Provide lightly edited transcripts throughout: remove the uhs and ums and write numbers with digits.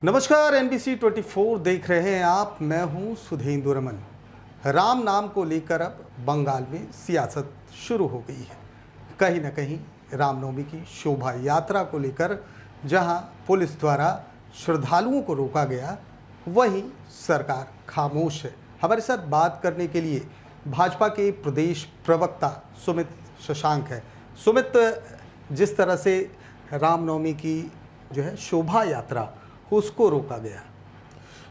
नमस्कार, NBC 24 देख रहे हैं आप। मैं हूं सुधेंदु रमन। राम नाम को लेकर अब बंगाल में सियासत शुरू हो गई है। कहीं न कहीं रामनवमी की शोभा यात्रा को लेकर जहां पुलिस द्वारा श्रद्धालुओं को रोका गया, वहीं सरकार खामोश है। हमारे साथ बात करने के लिए भाजपा के प्रदेश प्रवक्ता सुमित शशांक है। सुमित, जिस तरह से रामनवमी की जो है शोभा यात्रा उसको रोका गया,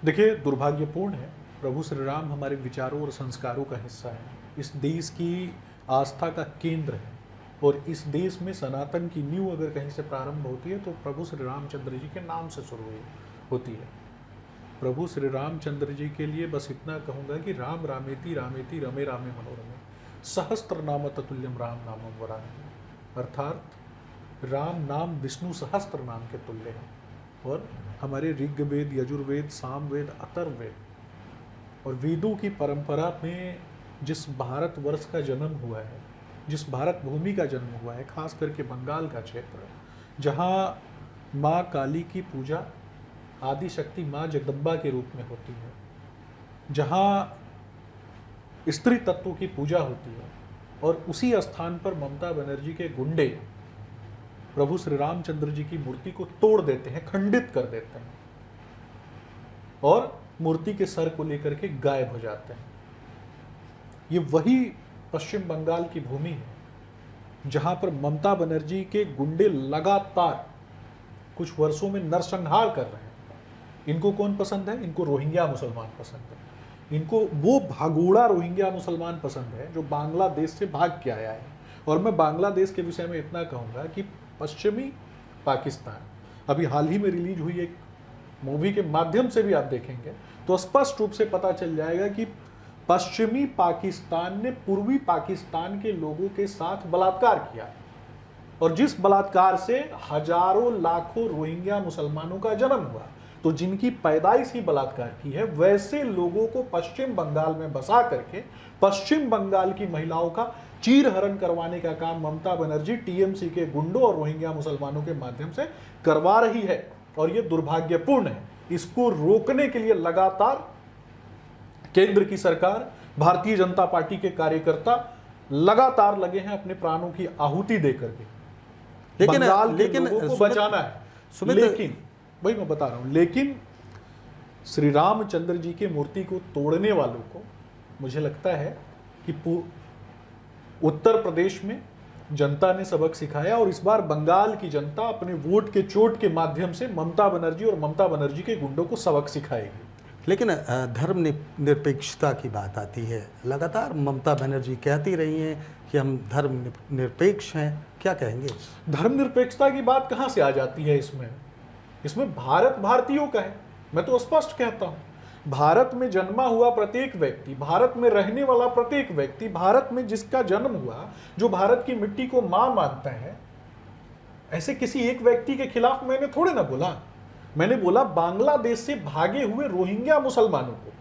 देखिए, दुर्भाग्यपूर्ण है। प्रभु श्री राम हमारे विचारों और संस्कारों का हिस्सा है। इस देश की आस्था का केंद्र है और इस देश में सनातन की नींव अगर कहीं से प्रारंभ होती है तो प्रभु श्री रामचंद्र जी के नाम से शुरू होती है। प्रभु श्री रामचंद्र जी के लिए बस इतना कहूँगा कि राम रामेति रामेति रमे रामे मनोरमे सहस्त्र नाम ततुल्यम राम नामम वरानने, अर्थात राम नाम विष्णु सहस्त्र नाम के तुल्य है। और हमारे ऋग्वेद, यजुर्वेद, सामवेद, अथर्ववेद और वेदों की परंपरा में जिस भारतवर्ष का जन्म हुआ है, जिस भारत भूमि का जन्म हुआ है, खास करके बंगाल का क्षेत्र, जहाँ माँ काली की पूजा आदि शक्ति माँ जगदम्बा के रूप में होती है, जहाँ स्त्री तत्वों की पूजा होती है, और उसी स्थान पर ममता बनर्जी के गुंडे प्रभु श्री रामचंद्र जी की मूर्ति को तोड़ देते हैं, खंडित कर देते हैं और मूर्ति के सर को लेकर के गायब हो जाते हैं। ये वही पश्चिम बंगाल की भूमि है जहां पर ममता बनर्जी के गुंडे लगातार कुछ वर्षों में नरसंहार कर रहे हैं। इनको कौन पसंद है? इनको रोहिंग्या मुसलमान पसंद है। इनको वो भागोड़ा रोहिंग्या मुसलमान पसंद है जो बांग्लादेश से भाग के आया है। और मैं बांग्लादेश के विषय में इतना कहूंगा कि पश्चिमी पाकिस्तान, अभी हाल ही में रिलीज हुई एक मूवी के माध्यम से भी आप देखेंगे तो स्पष्ट रूप से पता चल जाएगा कि पश्चिमी पाकिस्तान ने पूर्वी पाकिस्तान के लोगों के साथ बलात्कार किया और जिस बलात्कार से हजारों लाखों रोहिंग्या मुसलमानों का जन्म हुआ, तो जिनकी पैदाइश ही बलात्कार की है, वैसे लोगों को पश्चिम बंगाल में बसा करके पश्चिम बंगाल की महिलाओं का चीरहरण करवाने का काम ममता बनर्जी टीएमसी के गुंडों और रोहिंग्या मुसलमानों के माध्यम से करवा रही है। और यह दुर्भाग्यपूर्ण है। इसको रोकने के लिए लगातार केंद्र की सरकार, भारतीय जनता पार्टी के कार्यकर्ता लगातार लगे हैं अपने प्राणों की आहुति देकर के। बंगाल के लोगों को बचाना है। लेकिन वही मैं बता रहा हूं, लेकिन श्री रामचंद्र जी के मूर्ति को तोड़ने वालों को मुझे लगता है कि उत्तर प्रदेश में जनता ने सबक सिखाया और इस बार बंगाल की जनता अपने वोट के चोट के माध्यम से ममता बनर्जी और ममता बनर्जी के गुंडों को सबक सिखाएगी। लेकिन धर्म निरपेक्षता की बात आती है। लगातार ममता बनर्जी कहती रही हैं कि हम धर्म निरपेक्ष हैं। क्या कहेंगे? धर्म निरपेक्षता की बात कहां से आ जाती है? इसमें भारत भारतीयों का है। मैं तो स्पष्ट कहता हूं, भारत में जन्मा हुआ प्रत्येक व्यक्ति, भारत में रहने वाला प्रत्येक व्यक्ति, भारत में जिसका जन्म हुआ, जो भारत की मिट्टी को मां मानता है, ऐसे किसी एक व्यक्ति के खिलाफ मैंने थोड़े ना बोला। मैंने बोला बांग्लादेश से भागे हुए रोहिंग्या मुसलमानों को।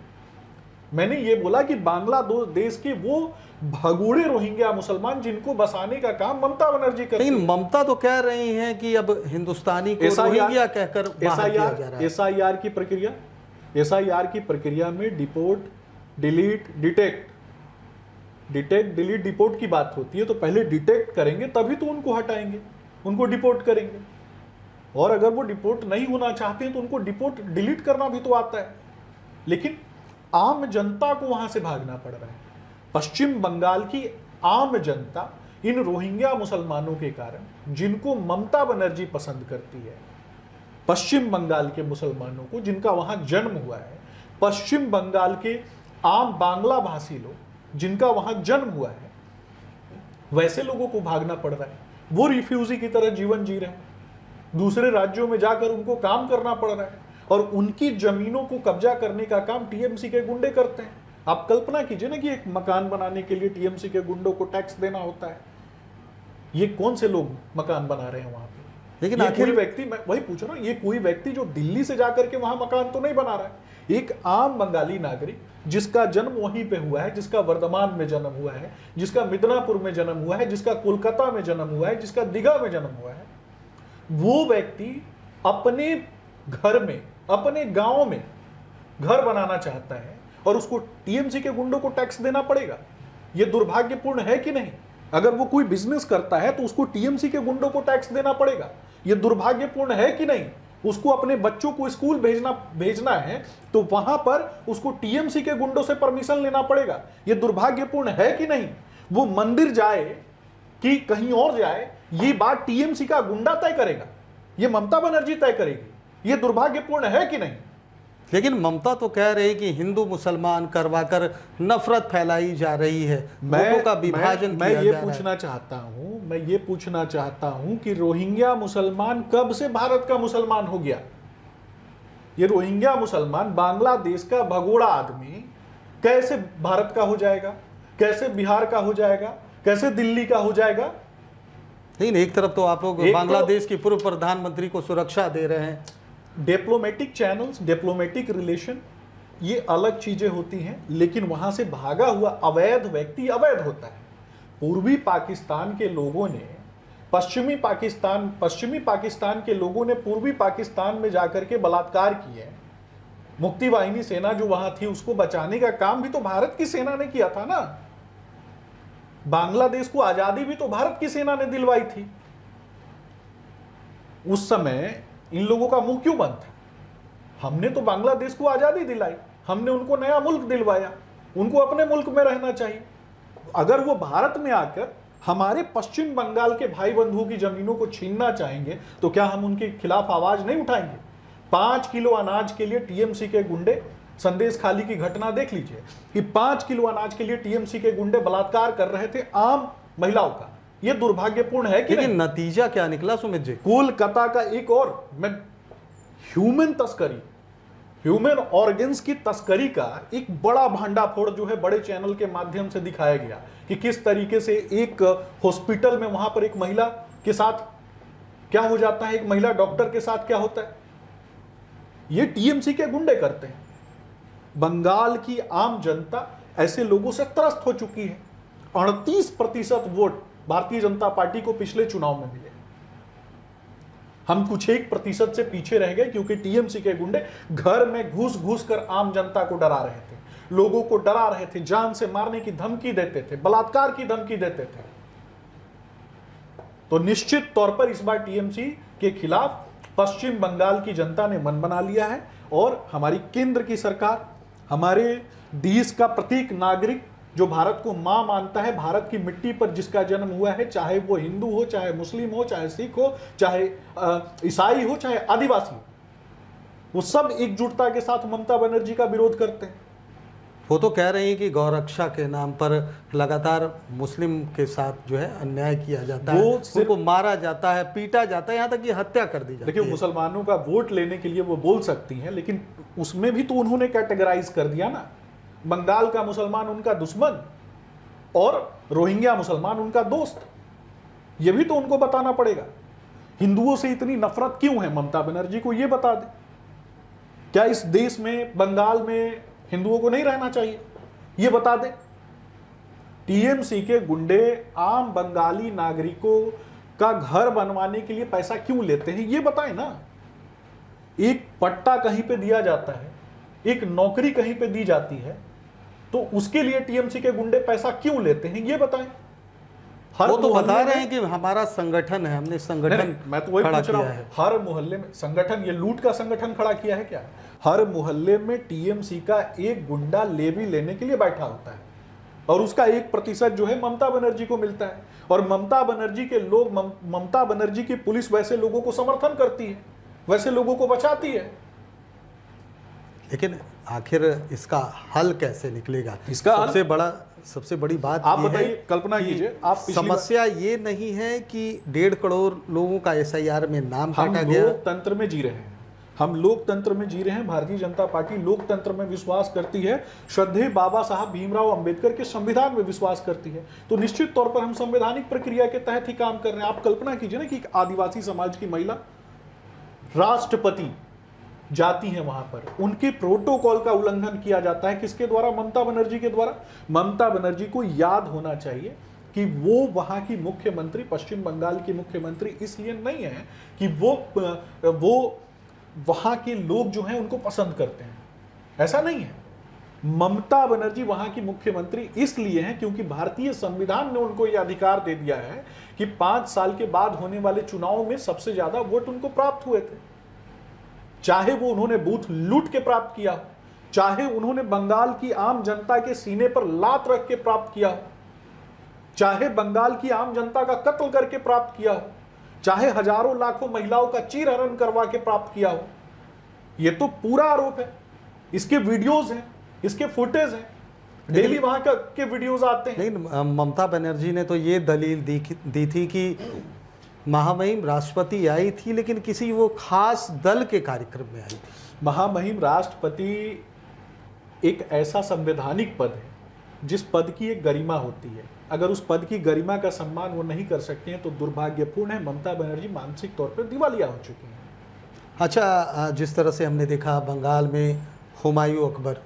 मैंने ये बोला कि बांग्लादेश के वो भगोड़े रोहिंग्या मुसलमान जिनको बसाने का काम ममता बनर्जी करती है। लेकिन ममता तो कह रही हैं कि अब हिंदुस्तानी को रोहिंग्या कहकर बाहर किया जा रहा है। एसआईआर की प्रक्रिया में डिपोर्ट, डिलीट, डिटेक्ट, डिपोर्ट की बात होती है। तो पहले डिटेक्ट करेंगे तभी तो उनको हटाएंगे, उनको डिपोर्ट करेंगे। और अगर वो डिपोर्ट नहीं होना चाहते हैं तो उनको डिपोर्ट, डिलीट करना भी तो आता है। लेकिन आम जनता को वहां से भागना पड़ रहा है। पश्चिम बंगाल की आम जनता इन रोहिंग्या मुसलमानों के कारण, जिनको ममता बनर्जी पसंद करती है, पश्चिम बंगाल के मुसलमानों को जिनका वहां जन्म हुआ है, पश्चिम बंगाल के आम बांग्ला भाषी लोग जिनका वहां जन्म हुआ है, वैसे लोगों को भागना पड़ रहा है। वो रिफ्यूजी की तरह जीवन जी रहे हैं। दूसरे राज्यों में जाकर उनको काम करना पड़ रहा है और उनकी जमीनों को कब्जा करने का काम टीएमसी के गुंडे करते हैं। आप कल्पना कीजिए ना कि एक मकान बनाने के लिए टीएमसी के गुंडों को टैक्स देना होता है। ये कौन से लोग मकान बना रहे हैं वहां पे? लेकिन आखिर व्यक्ति, मैं वही पूछ रहा हूं, ये कोई व्यक्ति जो दिल्ली से जाकर के वहां मकान तो नहीं बना रहा है। एक आम बंगाली नागरिक जिसका जन्म वहीं पे हुआ है, जिसका वर्धमान में जन्म हुआ है, जिसका मिदनापुर में जन्म हुआ है, जिसका कोलकाता में जन्म हुआ है, जिसका दीघा में जन्म हुआ है, वो व्यक्ति अपने घर में अपने गांव में घर बनाना चाहता है और उसको टीएमसी के गुंडों को टैक्स देना पड़ेगा? यह दुर्भाग्यपूर्ण है कि नहीं? अगर वो कोई बिजनेस करता है तो उसको टीएमसी के गुंडों को टैक्स देना पड़ेगा। यह दुर्भाग्यपूर्ण है कि नहीं? उसको अपने बच्चों को स्कूल भेजना है तो वहां पर उसको टीएमसी के गुंडों से परमिशन लेना पड़ेगा। यह दुर्भाग्यपूर्ण है कि नहीं? वो मंदिर जाए कि कहीं और जाए, ये बात टीएमसी का गुंडा तय करेगा, ये ममता बनर्जी तय करेगी। ये दुर्भाग्यपूर्ण है कि नहीं? लेकिन ममता तो कह रही कि हिंदू मुसलमान करवाकर नफरत फैलाई जा रही है, वोटों का विभाजन मैं किया ये जा रहा है। पूछना चाहता हूं कि रोहिंग्या मुसलमान कब से भारत का मुसलमान हो गया? ये रोहिंग्या मुसलमान बांग्लादेश का भगोड़ा आदमी कैसे भारत का हो जाएगा? कैसे बिहार का हो जाएगा? कैसे दिल्ली का हो जाएगा? लेकिन एक तरफ तो आप लोग बांग्लादेश की पूर्व प्रधानमंत्री को सुरक्षा दे रहे हैं। डिप्लोमेटिक चैनल्स, डिप्लोमेटिक रिलेशन, ये अलग चीजें होती हैं, लेकिन वहां से भागा हुआ अवैध व्यक्ति अवैध होता है। पूर्वी पाकिस्तान के लोगों ने पश्चिमी पाकिस्तान के लोगों ने पूर्वी पाकिस्तान में जाकर के बलात्कार किए। मुक्ति वाहिनी सेना जो वहां थी उसको बचाने का काम भी तो भारत की सेना ने किया था ना। बांग्लादेश को आजादी भी तो भारत की सेना ने दिलवाई थी। उस समय इन लोगों का मुंह क्यों बंद था? हमने तो बांग्लादेश को आजादी दिलाई, हमने उनको नया मुल्क दिलवाया, उनको अपने मुल्क में रहना चाहिए। अगर वो भारत में आकर हमारे पश्चिम बंगाल के भाई बंधुओं की जमीनों को छीनना चाहेंगे तो क्या हम उनके खिलाफ आवाज नहीं उठाएंगे? 5 किलो अनाज के लिए टीएमसी के गुंडे, संदेश खाली की घटना देख लीजिए कि 5 किलो अनाज के लिए टीएमसी के गुंडे बलात्कार कर रहे थे आम महिलाओं का। यह दुर्भाग्यपूर्ण है कि लेकिन नतीजा क्या निकला सुमित जी? कोलकाता का एक और ह्यूमन ऑर्गन्स की तस्करी का एक बड़ा भांडाफोड़ जो है बड़े चैनल के माध्यम से दिखाया गया कि किस तरीके से एक हॉस्पिटल में वहां पर एक महिला के साथ क्या हो जाता है, एक महिला डॉक्टर के साथ क्या होता है। ये टीएमसी के गुंडे करते हैं। बंगाल की आम जनता ऐसे लोगों से त्रस्त हो चुकी है। 38% वोट भारतीय जनता पार्टी को पिछले चुनाव में मिले। हम कुछ 1% से पीछे रह गए क्योंकि टीएमसी के गुंडे घर में घुस कर आम जनता को डरा रहे थे, लोगों को डरा रहे थे, जान से मारने की धमकी देते थे, बलात्कार की धमकी देते थे। तो निश्चित तौर पर इस बार टीएमसी के खिलाफ पश्चिम बंगाल की जनता ने मन बना लिया है और हमारी केंद्र की सरकार, हमारे देश का प्रत्येक नागरिक जो भारत को मां मानता है, भारत की मिट्टी पर जिसका जन्म हुआ है, चाहे वो हिंदू हो, चाहे मुस्लिम हो, चाहे सिख हो, चाहे ईसाई हो, चाहे आदिवासी हो, वो सब एकजुटता के साथ ममता बनर्जी का विरोध करते हैं। वो तो कह रही हैं कि गौरक्षा के नाम पर लगातार मुस्लिम के साथ जो है अन्याय किया जाता है, उनको मारा जाता है, पीटा जाता है, यहाँ तक कि हत्या कर दी जाती है। देखिए, मुसलमानों का वोट लेने के लिए वो बोल सकती हैं, लेकिन उसमें भी तो उन्होंने कैटेगराइज कर दिया ना, बंगाल का मुसलमान उनका दुश्मन और रोहिंग्या मुसलमान उनका दोस्त। यह भी तो उनको बताना पड़ेगा। हिंदुओं से इतनी नफरत क्यों है ममता बनर्जी को, यह बता दे। क्या इस देश में, बंगाल में हिंदुओं को नहीं रहना चाहिए? यह बता दे। टीएमसी के गुंडे आम बंगाली नागरिकों का घर बनवाने के लिए पैसा क्यों लेते हैं, यह बताएं ना। एक पट्टा कहीं पे दिया जाता है, एक नौकरी कहीं पे दी जाती है, तो उसके लिए टीएमसी के गुंडे पैसा क्यों लेते हैं, ये बताएं। वो तो बता रहे हैं कि हमारा संगठन है, हमने संगठन मैं तो वही पूछ रहा हूं, हर मोहल्ले में संगठन, ये लूट का संगठन खड़ा किया है क्या? हर मोहल्ले में टीएमसी का एक गुंडा लेवी लेने के लिए बैठा होता है और उसका 1% जो है ममता बनर्जी को मिलता है। और ममता बनर्जी के लोग, ममता बनर्जी की पुलिस वैसे लोगों को समर्थन करती है, वैसे लोगों को बचाती है। लेकिन आखिर इसका हल कैसे निकलेगा? इसका सबसे बड़ी बात आप बताइए, कल्पना कीजिए, आप समस्या ये नहीं है कि 1.5 करोड़ लोगों का एसआईआर में नाम काटा गया। लोकतंत्र में जी रहे हैं, हम लोकतंत्र में जी रहे हैं। भारतीय जनता पार्टी लोकतंत्र में विश्वास करती है, श्रद्धेय बाबा साहब भीमराव अंबेडकर के संविधान में विश्वास करती है। तो निश्चित तौर पर हम संवैधानिक प्रक्रिया के तहत ही काम कर रहे हैं। आप कल्पना कीजिए ना कि एक आदिवासी समाज की महिला राष्ट्रपति जाती है, वहां पर उनके प्रोटोकॉल का उल्लंघन किया जाता है। किसके द्वारा? ममता बनर्जी के द्वारा। ममता बनर्जी को याद होना चाहिए कि वो वहां की मुख्यमंत्री, पश्चिम बंगाल की मुख्यमंत्री इसलिए नहीं है कि वो वहां के लोग जो हैं उनको पसंद करते हैं, ऐसा नहीं है। ममता बनर्जी वहां की मुख्यमंत्री इसलिए हैं क्योंकि भारतीय संविधान ने उनको यह अधिकार दे दिया है कि 5 साल के बाद होने वाले चुनाव में सबसे ज्यादा वोट उनको प्राप्त हुए थे, चाहे वो उन्होंने बूथ लूट के प्राप्त किया हो, चाहे उन्होंने बंगाल की आम जनता के सीने पर लात रख के प्राप्त किया हो, चाहे बंगाल की आम जनता का कत्ल करके प्राप्त किया हो, चाहे हजारों लाखों महिलाओं का चीरहरण करवा के प्राप्त किया हो। यह तो पूरा आरोप है, इसके वीडियोज हैं, इसके फुटेज हैं, डेली वहां के वीडियोज आते हैं। लेकिन ममता बनर्जी ने तो ये दलील दी थी कि महामहिम राष्ट्रपति आई थी लेकिन किसी वो खास दल के कार्यक्रम में आई थी। महामहिम राष्ट्रपति एक ऐसा संवैधानिक पद है जिस पद की एक गरिमा होती है। अगर उस पद की गरिमा का सम्मान वो नहीं कर सकते हैं तो दुर्भाग्यपूर्ण है। ममता बनर्जी मानसिक तौर पर दिवालिया हो चुकी हैं। अच्छा, जिस तरह से हमने देखा बंगाल में हुमायूं अकबर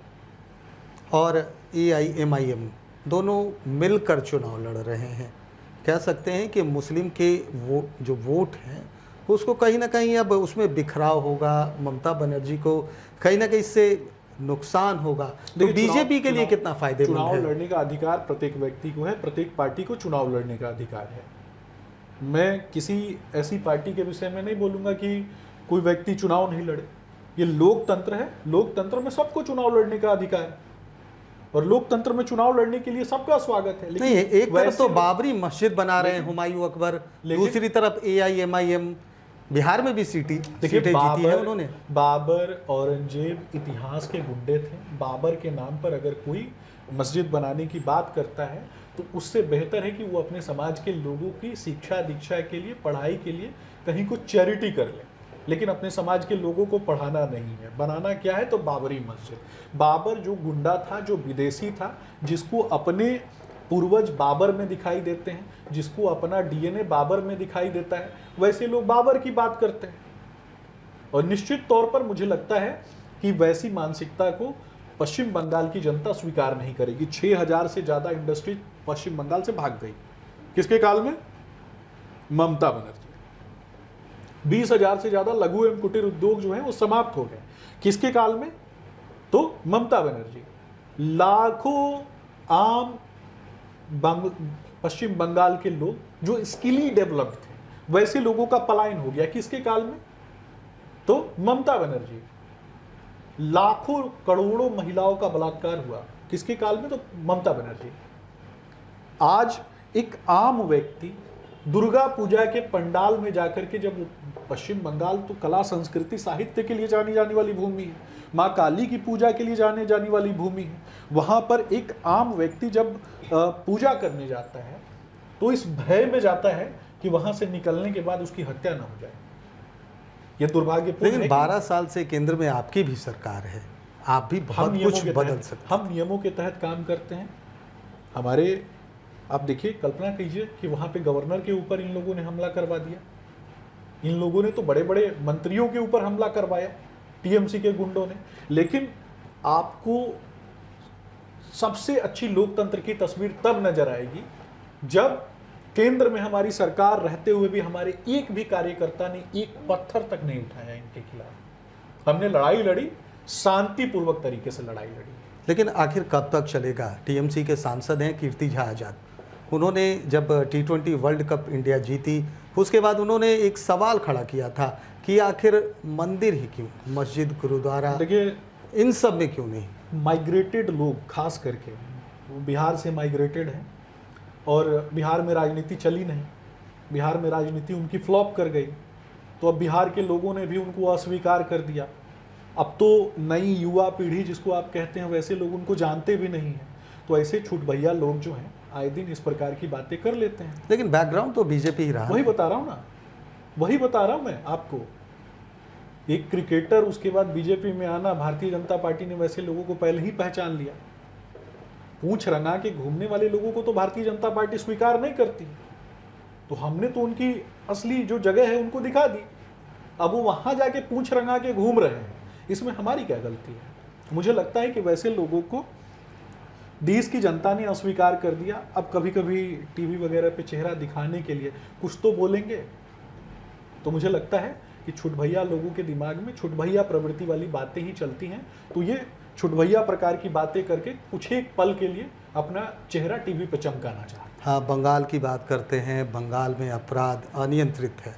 और AIMIM दोनों मिलकर चुनाव लड़ रहे हैं, कह सकते हैं कि मुस्लिम के वो जो वोट हैं उसको कहीं ना कहीं अब उसमें बिखराव होगा, ममता बनर्जी को कहीं ना कहीं इससे नुकसान होगा। तो बीजेपी के लिए कितना फायदेमंद है? चुनाव लड़ने का अधिकार प्रत्येक व्यक्ति को है, प्रत्येक पार्टी को चुनाव लड़ने का अधिकार है। मैं किसी ऐसी पार्टी के विषय में नहीं बोलूंगा कि कोई व्यक्ति चुनाव नहीं लड़े। ये लोकतंत्र है, लोकतंत्र में सबको चुनाव लड़ने का अधिकार है और लोकतंत्र में चुनाव लड़ने के लिए सबका स्वागत है। लेकिन नहीं, एक तरफ तो बाबरी मस्जिद बना रहे हैं हुमायूं अकबर, दूसरी तरफ AIMIM बिहार में भी सीटें जीती है उन्होंने। बाबर औरंगजेब इतिहास के गुंडे थे। बाबर के नाम पर अगर कोई मस्जिद बनाने की बात करता है तो उससे बेहतर है कि वो अपने समाज के लोगों की शिक्षा दीक्षा के लिए, पढ़ाई के लिए कहीं कुछ चैरिटी कर ले, लेकिन अपने समाज के लोगों को पढ़ाना नहीं है। बनाना क्या है? तो बाबरी मस्जिद। बाबर जो गुंडा था, जो विदेशी था, जिसको अपने पूर्वज बाबर में दिखाई देते हैं, जिसको अपना DNA बाबर में दिखाई देता है, वैसे लोग बाबर की बात करते हैं। और निश्चित तौर पर मुझे लगता है कि वैसी मानसिकता को पश्चिम बंगाल की जनता स्वीकार नहीं करेगी। 6000 से ज्यादा इंडस्ट्री पश्चिम बंगाल से भाग गई। किसके काल में? ममता बनर्जी। 20,000 से ज्यादा लघु एवं कुटीर उद्योग जो है वो समाप्त हो गए। किसके काल में? तो ममता बनर्जी। लाखों आम पश्चिम बंगाल के लोग जो स्किली डेवलप्ड थे, वैसे लोगों का पलायन हो गया। किसके काल में? तो ममता बनर्जी। लाखों करोड़ों महिलाओं का बलात्कार हुआ। किसके काल में? तो ममता बनर्जी। आज एक आम व्यक्ति दुर्गा पूजा के पंडाल में जाकर के, जब पश्चिम बंगाल तो कला संस्कृति साहित्य के लिए जानी जाने वाली भूमि है, माँ काली की पूजा के लिए जाने जाने वाली भूमि है, वहां पर एक आम व्यक्ति जब पूजा करने जाता है तो इस भय में जाता है कि वहां से निकलने के बाद उसकी हत्या ना हो जाए। यह दुर्भाग्यपूर्ण है। लेकिन 12 साल से केंद्र में आपकी भी सरकार है, आप भी बहुत कुछ बदल सकते हैं। हम नियमों के तहत काम करते हैं। हमारे, आप देखिए, कल्पना कीजिए कि वहां पे गवर्नर के ऊपर इन लोगों ने हमला करवा दिया। इन लोगों ने तो बड़े बड़े मंत्रियों के ऊपर हमला करवाया, TMC के गुंडों ने। लेकिन आपको सबसे अच्छी लोकतंत्र की तस्वीर तब नजर आएगी जब केंद्र में हमारी सरकार रहते हुए भी हमारे एक भी कार्यकर्ता ने एक पत्थर तक नहीं उठाया इनके खिलाफ। हमने लड़ाई लड़ी, शांतिपूर्वक तरीके से लड़ाई लड़ी। लेकिन आखिर कब तक चलेगा? TMC के सांसद हैं कीर्ति झा आजाद, उन्होंने जब T20 वर्ल्ड कप इंडिया जीती उसके बाद उन्होंने एक सवाल खड़ा किया था कि आखिर मंदिर ही क्यों, मस्जिद, गुरुद्वारा, देखिए इन सब में क्यों नहीं? माइग्रेटेड लोग, खास करके वो बिहार से माइग्रेटेड हैं और बिहार में राजनीति चली नहीं, बिहार में राजनीति उनकी फ्लॉप कर गई, तो अब बिहार के लोगों ने भी उनको अस्वीकार कर दिया। अब तो नई युवा पीढ़ी जिसको आप कहते हैं, वैसे लोग उनको जानते भी नहीं हैं। तो ऐसे छूट भैया लोग जो हैं आए दिन इस प्रकार की बातें कर लेते हैं। लेकिन बैकग्राउंड तो बीजेपी ही रहा। वही बता रहा हूँ ना, वही बता रहा हूँ मैं आपको। एक क्रिकेटर, उसके बाद बीजेपी में आना, भारतीय जनता पार्टी ने वैसे लोगों को पहले ही पहचान लिया। पूंछ रंगा के घूमने वाले लोगों को तो भारतीय जनता पार्टी स्वीकार नहीं करती, तो हमने तो उनकी असली जो जगह है उनको दिखा दी। अब वो वहां जाके पूंछ रंगा के घूम रहे हैं, इसमें हमारी क्या गलती है? मुझे लगता है कि वैसे लोगों को देश की जनता ने अस्वीकार कर दिया। अब कभी कभी टीवी वगैरह पे चेहरा दिखाने के लिए कुछ तो बोलेंगे, तो मुझे लगता है कि छुटभैया लोगों के दिमाग में छुटभैया प्रवृत्ति वाली बातें ही चलती हैं, तो ये छुटभैया प्रकार की बातें करके कुछ एक पल के लिए अपना चेहरा टीवी पे चमकाना चाहते हैं। हाँ, बंगाल की बात करते हैं। बंगाल में अपराध अनियंत्रित है।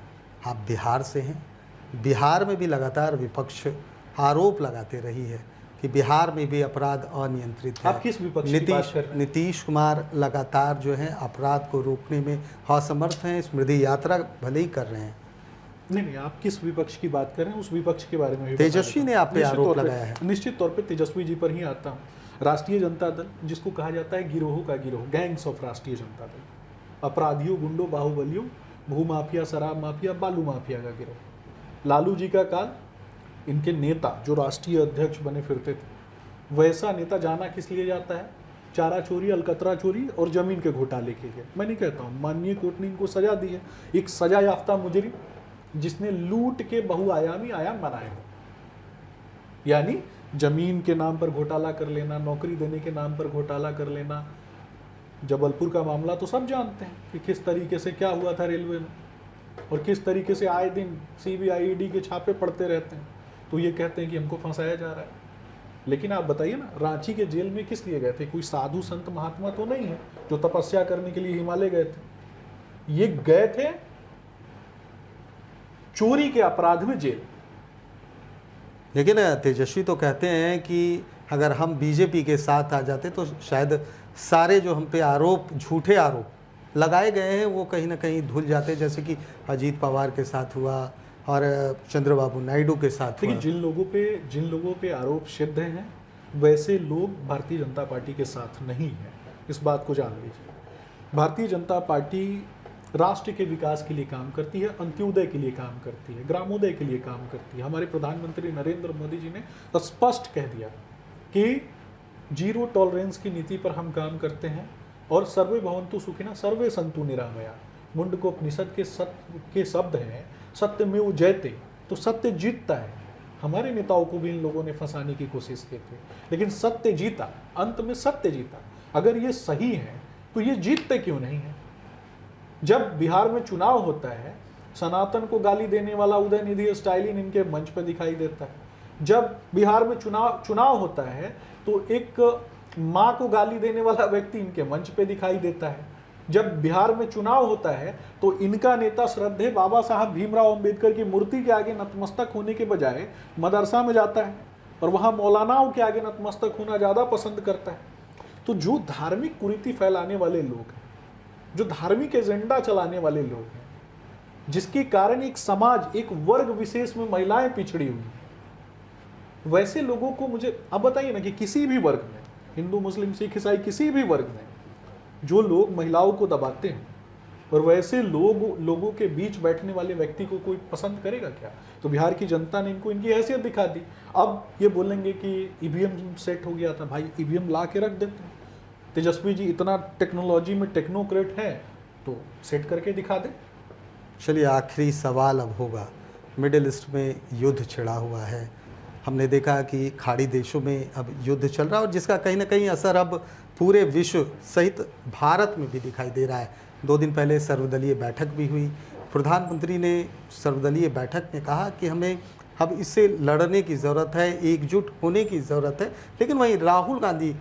आप बिहार से हैं। बिहार में भी लगातार विपक्ष आरोप लगाते रही है कि बिहार में भी अपराध अनियंत्रित है। आप किस विपक्ष की बात कर रहे हैं? नीतीश कुमार लगातार जो है अपराध को रोकने में असमर्थ हैं। स्मृति यात्रा भले ही कर रहे हैं। नहीं, आप किस विपक्ष की बात कर रहे हैं, उस विपक्ष के बारे में भी तेजस्वी ने आप पे आरोप लगाया है। निश्चित तौर पे तेजस्वी जी पर ही आता हूँ। राष्ट्रीय जनता दल, जिसको कहा जाता है गिरोह का गिरोह, गैंग्स ऑफ राष्ट्रीय जनता दल, अपराधियों, गुंडों, बाहुबलियों, भूमाफिया, शराब माफिया, बालू माफिया का गिरोह। लालू जी का काल, इनके नेता जो राष्ट्रीय अध्यक्ष बने फिरते थे, वैसा नेता जाना किस लिए जाता है? चारा चोरी, अलकतरा चोरी और जमीन के घोटाले के लिए। मैं नहीं कहता हूँ, माननीय कोर्ट ने इनको सजा दी है। एक सजा याफ्ता मुजरिम जिसने लूट के बहुआयामी आयाम बनाए हो, यानी जमीन के नाम पर घोटाला कर लेना, नौकरी देने के नाम पर घोटाला कर लेना। जबलपुर का मामला तो सब जानते हैं कि किस तरीके से क्या हुआ था रेलवे में, और किस तरीके से आए दिन सीबीआई ईडी के छापे पड़ते रहते हैं। तो ये कहते हैं कि हमको फंसाया जा रहा है। लेकिन आप बताइए ना, रांची के जेल में किस लिए गए थे? कोई साधु संत महात्मा तो नहीं है जो तपस्या करने के लिए हिमालय गए थे। ये गए थे चोरी के अपराध में जेल। लेकिन तेजस्वी तो कहते हैं कि अगर हम बीजेपी के साथ आ जाते तो शायद सारे जो हम पे आरोप, झूठे आरोप लगाए गए हैं, वो कहीं ना कहीं धुल जाते, जैसे कि अजीत पवार के साथ हुआ और चंद्रबाबू नायडू के साथ हुआ। देखिए, जिन लोगों पे आरोप सिद्ध हैं, वैसे लोग भारतीय जनता पार्टी के साथ नहीं हैं। इस बात को जान लीजिए। भारतीय जनता पार्टी राष्ट्र के विकास के लिए काम करती है, अंत्योदय के लिए काम करती है, ग्रामोदय के लिए काम करती है। हमारे प्रधानमंत्री नरेंद्र मोदी जी ने स्पष्ट कह दिया कि जीरो टॉलरेंस की नीति पर हम काम करते हैं, और सर्वे भवन्तु सुखिनः सर्वे सन्तु निरामया। मुंडकोपनिषद के शब्द हैं, सत्यमेव जयते, तो सत्य जीतता है। हमारे नेताओं को भी इन लोगों ने फंसाने की कोशिश की थी, लेकिन सत्य जीता, अंत में सत्य जीता। अगर ये सही है तो ये जीतते क्यों नहीं है? जब बिहार में चुनाव होता है, सनातन को गाली देने वाला उदयनिधि स्टालिन इनके मंच पर दिखाई देता है। जब बिहार में चुनाव होता है तो एक माँ को गाली देने वाला व्यक्ति इनके मंच पे दिखाई देता है। जब बिहार में चुनाव होता है तो इनका नेता श्रद्धेय बाबा साहब भीमराव अंबेडकर की मूर्ति के आगे नतमस्तक होने के बजाय मदरसा में जाता है और वहाँ मौलानाओं के आगे नतमस्तक होना ज़्यादा पसंद करता है। तो जो धार्मिक कुरीति फैलाने वाले लोग हैं, जो धार्मिक एजेंडा चलाने वाले लोग हैं, जिसके कारण एक समाज, एक वर्ग विशेष में महिलाएं पिछड़ी हुई, वैसे लोगों को मुझे अब बताइए ना कि किसी भी वर्ग में, हिंदू मुस्लिम सिख ईसाई, किसी भी वर्ग में जो लोग महिलाओं को दबाते हैं, और वैसे लोगों के बीच बैठने वाले व्यक्ति को कोई पसंद करेगा क्या? तो बिहार की जनता ने इनको इनकी हैसियत दिखा दी। अब ये बोलेंगे कि ईवीएम सेट हो गया था। भाई, ईवीएम ला के रख देते हैं। तेजस्वी जी इतना टेक्नोलॉजी में टेक्नोक्रेट है तो सेट करके दिखा दे। चलिए, आखिरी सवाल अब होगा। मिडिल ईस्ट में युद्ध छिड़ा हुआ है। हमने देखा कि खाड़ी देशों में अब युद्ध चल रहा है, और जिसका कहीं ना कहीं असर अब पूरे विश्व सहित भारत में भी दिखाई दे रहा है। 2 दिन पहले सर्वदलीय बैठक भी हुई। प्रधानमंत्री ने सर्वदलीय बैठक में कहा कि हमें अब इससे लड़ने की ज़रूरत है, एकजुट होने की ज़रूरत है। लेकिन वहीं राहुल गांधी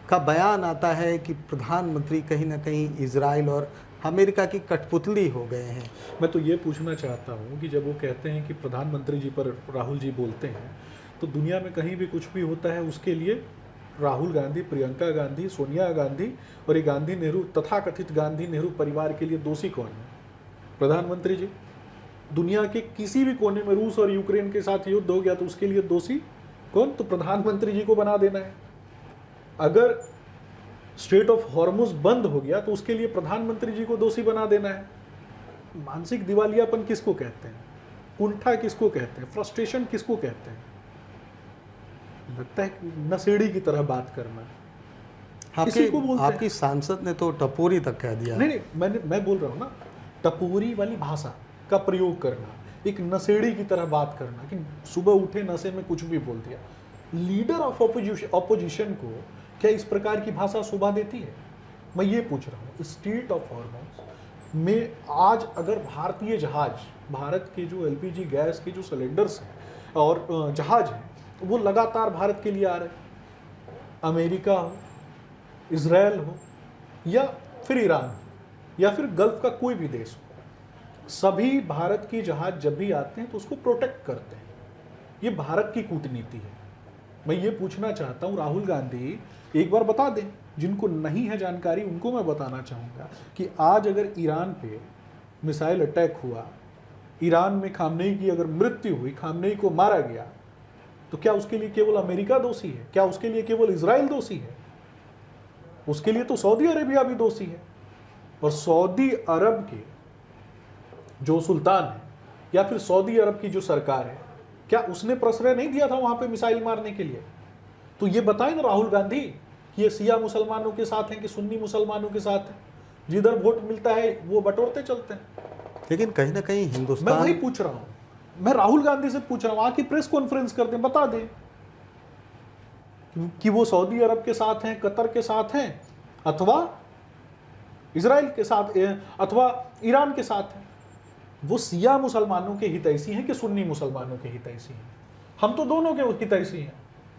का बयान आता है कि प्रधानमंत्री कहीं ना कहीं इजराइल और अमेरिका की कठपुतली हो गए हैं। मैं तो ये पूछना चाहता हूँ कि जब वो कहते हैं कि प्रधानमंत्री जी पर राहुल जी बोलते हैं, तो दुनिया में कहीं भी कुछ भी होता है उसके लिए राहुल गांधी, प्रियंका गांधी, सोनिया गांधी और ये गांधी नेहरू, तथाकथित गांधी नेहरू परिवार के लिए दोषी कौन है? प्रधानमंत्री जी। दुनिया के किसी भी कोने में रूस और यूक्रेन के साथ युद्ध हो गया तो उसके लिए दोषी कौन? तो प्रधानमंत्री जी को बना देना है। अगर स्ट्रेट ऑफ हॉर्मुज बंद हो गया तो उसके लिए प्रधानमंत्री जी को दोषी बना देना है। मानसिक दिवालियापन किसको कहते हैं? कुंठा किसको कहते हैं? फ्रस्ट्रेशन किसको कहते हैं? लगता है नशेड़ी की तरह बात करना। आपकी सांसद ने तो टपोरी तक कह दिया। नहीं, मैं बोल रहा हूँ ना, टपोरी वाली भाषा का प्रयोग करना, एक नशेड़ी की तरह बात करना कि सुबह उठे नशे में कुछ भी बोल दिया। लीडर ऑफ ऑपोजिशन को क्या इस प्रकार की भाषा शोभा देती है? मैं ये पूछ रहा हूँ। स्टेट ऑफ हॉर्मोन्स, में आज अगर भारतीय जहाज, भारत के जो एलपीजी गैस के जो सिलेंडर्स हैं और जहाज हैं, वो लगातार भारत के लिए आ रहे हैं, अमेरिका हो, इजराइल हो या फिर ईरान हो या फिर गल्फ का कोई भी देश हो, सभी भारत की जहाज जब भी आते हैं तो उसको प्रोटेक्ट करते हैं। ये भारत की कूटनीति है। मैं ये पूछना चाहता हूँ, राहुल गांधी एक बार बता दें, जिनको नहीं है जानकारी उनको मैं बताना चाहूँगा कि आज अगर ईरान पे मिसाइल अटैक हुआ, ईरान में खामनेई की अगर मृत्यु हुई, खामनेई को मारा गया, तो क्या उसके लिए केवल अमेरिका दोषी है? क्या उसके लिए केवल इजराइल दोषी है? उसके लिए तो सऊदी अरेबिया भी दोषी है। और सऊदी अरब के जो सुल्तान है या फिर सऊदी अरब की जो सरकार है, क्या उसने प्रश्रय नहीं दिया था वहां पे मिसाइल मारने के लिए? तो ये बताएं ना राहुल गांधी कि ये शिया मुसलमानों के साथ हैं कि सुन्नी मुसलमानों के साथ हैं? जिधर वोट मिलता है वो बटोरते चलते हैं। लेकिन कहीं ना कहीं मैं हिंदुस्तान, वही पूछ रहा हूं, मैं राहुल गांधी से पूछ रहा हूं, आके प्रेस कॉन्फ्रेंस कर दें, बता दें कि वो सऊदी अरब के साथ हैं, कतर के साथ हैं, अथवा इजराइल के साथ, अथवा ईरान के साथ हैं। वो शिया मुसलमानों के हितैषी हैं कि सुन्नी मुसलमानों के हितैषी हैं? हम तो दोनों के हितैषी हैं।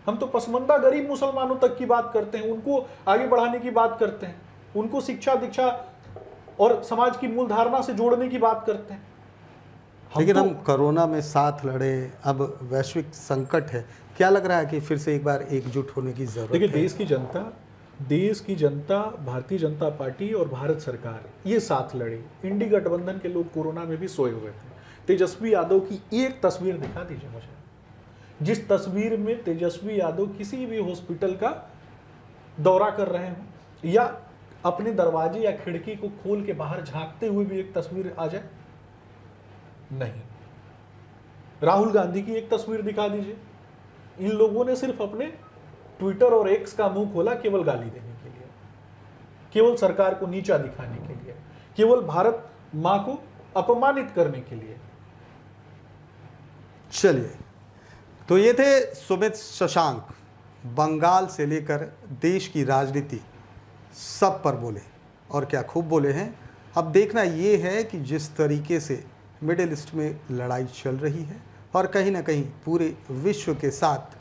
हम तो पसमंदा गरीब मुसलमानों तक की बात करते हैं, उनको आगे बढ़ाने की बात करते हैं, उनको शिक्षा दीक्षा और समाज की मूल धारणा से जोड़ने की बात करते हैं। लेकिन हम कोरोना में साथ लड़े, अब वैश्विक संकट है, क्या लग रहा है कि फिर से एक बार एकजुट होने की जरूरत देखिए, है? देश की जनता, भारतीय जनता पार्टी और भारत सरकार ये साथ लड़े। इंडी गठबंधन के लोग कोरोना में भी सोए हुए थे। तेजस्वी यादव की एक तस्वीर दिखा दीजिए मुझे, जिस तस्वीर में तेजस्वी यादव किसी भी हॉस्पिटल का दौरा कर रहे हो या अपने दरवाजे या खिड़की को खोल के बाहर झांकते हुए भी एक तस्वीर आ जाए। नहीं। राहुल गांधी की एक तस्वीर दिखा दीजिए। इन लोगों ने सिर्फ अपने ट्विटर और एक्स का मुंह खोला केवल गाली देने के लिए, केवल सरकार को नीचा दिखाने के लिए, केवल भारत मां को अपमानित करने के लिए। चलिए, तो ये थे सुमित शशांक, बंगाल से लेकर देश की राजनीति सब पर बोले, और क्या खूब बोले हैं। अब देखना ये है कि जिस तरीके से मिडिल ईस्ट में लड़ाई चल रही है और कहीं ना कहीं पूरे विश्व के साथ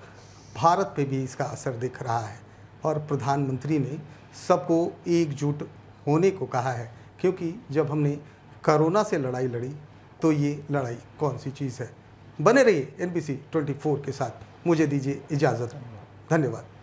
भारत पे भी इसका असर दिख रहा है, और प्रधानमंत्री ने सबको एकजुट होने को कहा है, क्योंकि जब हमने कोरोना से लड़ाई लड़ी तो ये लड़ाई कौन सी चीज़ है। बने रहिए NBC 24 के साथ। मुझे दीजिए इजाज़त। धन्यवाद।